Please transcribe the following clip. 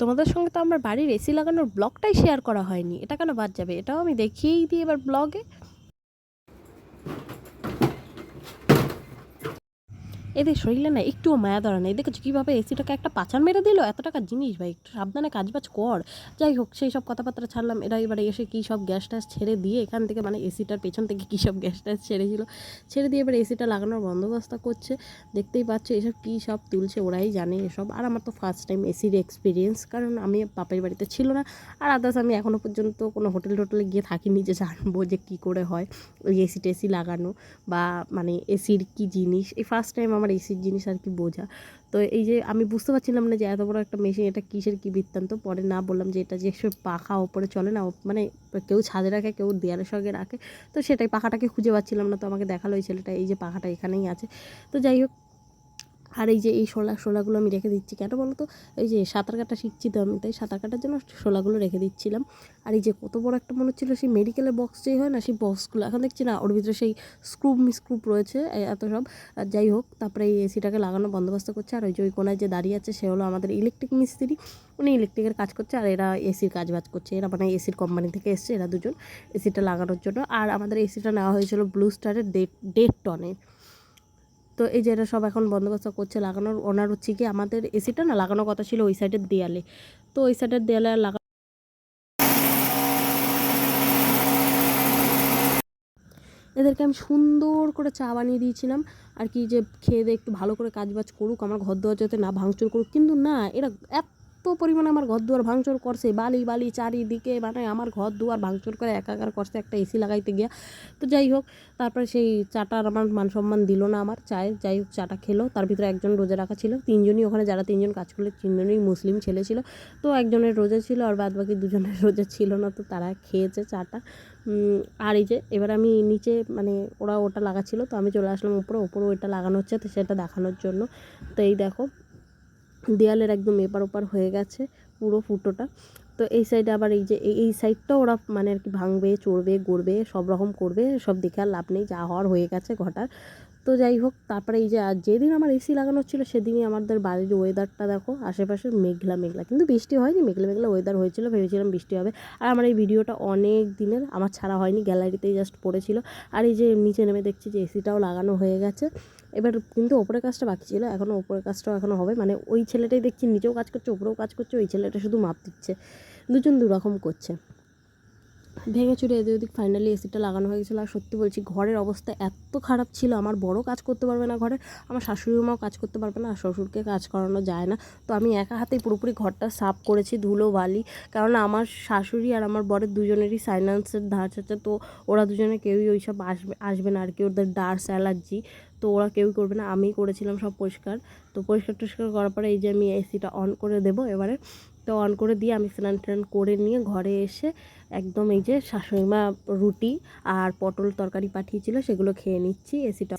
তোমাদের সঙ্গে তো আমার বাড়ির এসি লাগানোর ব্লগটাই শেয়ার করা হয়নি, এটা কেন বাদ যাবে? এটাও আমি দেখিয়েই দিই এবার ব্লগে। এদের শরীরে না একটুও মায়া ধরে না। দেখেছো কীভাবে এসিটাকে একটা পাছাড় মেরে দিল? এত টাকার জিনিস ভাই, একটু সাবধানে কাজবাজ কর। যাই হোক, সেই সব কথাবার্তা ছাড়লাম। এরা এবারে এসে কী সব গ্যাস ট্যাস ছেড়ে দিয়ে এখান থেকে, মানে এসিটার পেছন থেকে কী সব গ্যাস ট্যাস ছেড়েছিল, ছেড়ে দিয়ে এবার এসিটা লাগানোর বন্দোবস্ত করছে। দেখতেই পাচ্ছ এসব কী সব তুলছে, ওরাই জানে এসব। আর আমার তো ফার্স্ট টাইম এসির এক্সপিরিয়েন্স, কারণ আমি বাপের বাড়িতে ছিল না। আর আদার্স আমি এখনও পর্যন্ত কোনো হোটেল টোটেলে গিয়ে থাকিনি যে জানবো যে কী করে হয় ওই এসি টেসি লাগানো, বা মানে এসির কী জিনিস। এই ফার্স্ট টাইম আমার এসির জিনিস আর কি বোঝা। তো এই যে আমি বুঝতে পারছিলাম না যে এত বড় একটা মেশিন, এটা কিসের কী বৃত্তান্ত। পরে না বললাম যে এটা যে সব পাখা ওপরে চলে না, মানে কেউ ছাদে রাখে, কেউ দেয়ালের সঙ্গে রাখে। তো সেটাই, পাখাটাকে খুঁজে পাচ্ছিলাম না, তো আমাকে দেখালো ওই ছেলেটা এই যে পাখাটা এখানেই আছে। তো যাই হোক, আর এই যে এই শোলাগুলো আমি রেখে দিচ্ছি কেন বলো তো? এই যে সাঁতার কাটা শিখছি তো আমি, তাই সাঁতার কাটার জন্য শোলাগুলো রেখে দিচ্ছিলাম। আর এই যে কত বড় একটা মনে হচ্ছিলো সেই মেডিকেলের বক্স যেই হয় না, সেই বক্সগুলো এখন দেখছি না ওর ভিতরে সেই স্ক্রুপ রয়েছে এত সব। আর যাই হোক, তারপরে এই এসিটাকে লাগানোর বন্দোবস্ত করছে। আর ওই যে ওই কোনায় যে দাঁড়িয়ে আছে সে হলো আমাদের ইলেকট্রিক মিস্ত্রি, উনি ইলেকট্রিকের কাজ করছে। আর এরা এসির কাজ করছে, এরা মানে এসির কোম্পানি থেকে এসছে এরা দুজন এসিটা লাগানোর জন্য। আর আমাদের এসিটা নেওয়া হয়েছিল ব্লু স্টারের 1.5 টনের। তো এই যে এরা সব এখন বন্দোবস্ত করছে লাগানোর। ওনার হচ্ছে কি আমাদের এসিটা না লাগানোর কথা ছিল ওই সাইডের দেয়ালে, তো ওই সাইডের দেয়ালে লাগা। এদেরকে আমি সুন্দর করে চা বানিয়ে দিয়েছিলাম আর কি, যে খেয়ে দিয়ে একটু ভালো করে কাজবাজ করুক, আমার ঘর দুয়ার যাতে না ভাঙচুর করুক। কিন্তু না, এরা এত পরিমাণে আমার ঘর দুয়ার ভাঙচুর করছে, বালি বালি চারিদিকে, মানে আমার ঘর দুয়ার ভাঙচুর করে একাকার করছে একটা এসি লাগাইতে গিয়া। তো যাই হোক, তারপরে সেই চাটার আমার মান সম্মান দিল না আমার চায়ের। যাই হোক, চাটা খেলো। তার ভিতরে একজন রোজা রাখা ছিল, তিনজনই ওখানে যারা তিনজন কাজ করলে তিনজনই মুসলিম ছেলে ছিল। তো একজনের রোজা ছিল আর বাদ বাকি দুজনের রোজা ছিল না, তো তারা খেয়েছে চাটা। আর এই যে এবার আমি নিচে, মানে ওরা ওটা লাগাচ্ছিলো, তো আমি চলে আসলাম উপরে ওইটা লাগানো হচ্ছে, তো সেটা দেখানোর জন্য। তো এই দেখো, দেয়ালের একদম এপার ওপার হয়ে গেছে পুরো ফুটোটা। তো এই সাইডে আবার এই যে এই সাইডটাও ওরা মানে আর কি ভাঙবে, চড়বে, গড়বে, সব রকম করবে। সব দেখে আর লাভ নেই, যা হওয়ার হয়ে গেছে ঘটার। তো যাই হোক, তারপরে এই যে যেদিন আমার এসি লাগানো ছিল সেদিনই আমাদের বাড়ির ওয়েদারটা দেখো, আশেপাশে মেঘলা মেঘলা, কিন্তু বৃষ্টি হয়নি, মেঘলা মেঘলা ওয়েদার হয়েছিল, ভেবেছিলাম বৃষ্টি হবে। আর আমার এই ভিডিওটা অনেক দিনের, আমার ছাড়া হয়নি, গ্যালারিতেই জাস্ট পড়েছিল। আর এই যে নিচে নেমে দেখছি যে এসিটাও লাগানো হয়ে গেছে। এবার কিন্তু ওপরের কাজটা বাকি ছিল, এখনও ওপরের কাজটাও এখনও হবে। মানে ওই ছেলেটাই দেখছি নিচেও কাজ করছে, ওপরেও কাজ করছে, ওই ছেলেটা শুধু মাপ দিচ্ছে। দুজন দুরকম করছে। ভেঙে চুরে এদিক ওদিক ফাইনালি এসিটা লাগানো হয়ে গেছিলো। আর সত্যি বলছি, ঘরের অবস্থা এত খারাপ ছিল, আমার বড় কাজ করতে পারবে না ঘরে, আমার শাশুড়ি মাও কাজ করতে পারবে না, আর শ্বশুরকে কাজ করানো যায় না। তো আমি একা হাতেই পুরোপুরি ঘরটা সাফ করেছি, ধুলো বালি। কারণ আমার শাশুড়ি আর আমার বরের দুজনেরই সাইনাসের ধাঁচ আছে, তো ওরা দুজনে কেউই ওই সব আসবে না আর কি, ওদের ডার্স অ্যালার্জি, তো ওরা কেউই করবে না। আমিই করেছিলাম সব পরিষ্কার। তো পরিষ্কার টরিষ্কার করার পরে এই যে আমি এসিটা অন করে দেবো এবারে। তো অন করে দিয়ে আমি স্নান টান করে নিয়ে ঘরে এসে একদম এই যে শাশুড়িমা রুটি আর পটল তরকারি পাঠিয়েছিল সেগুলো খেয়ে নিচ্ছি। এসিটা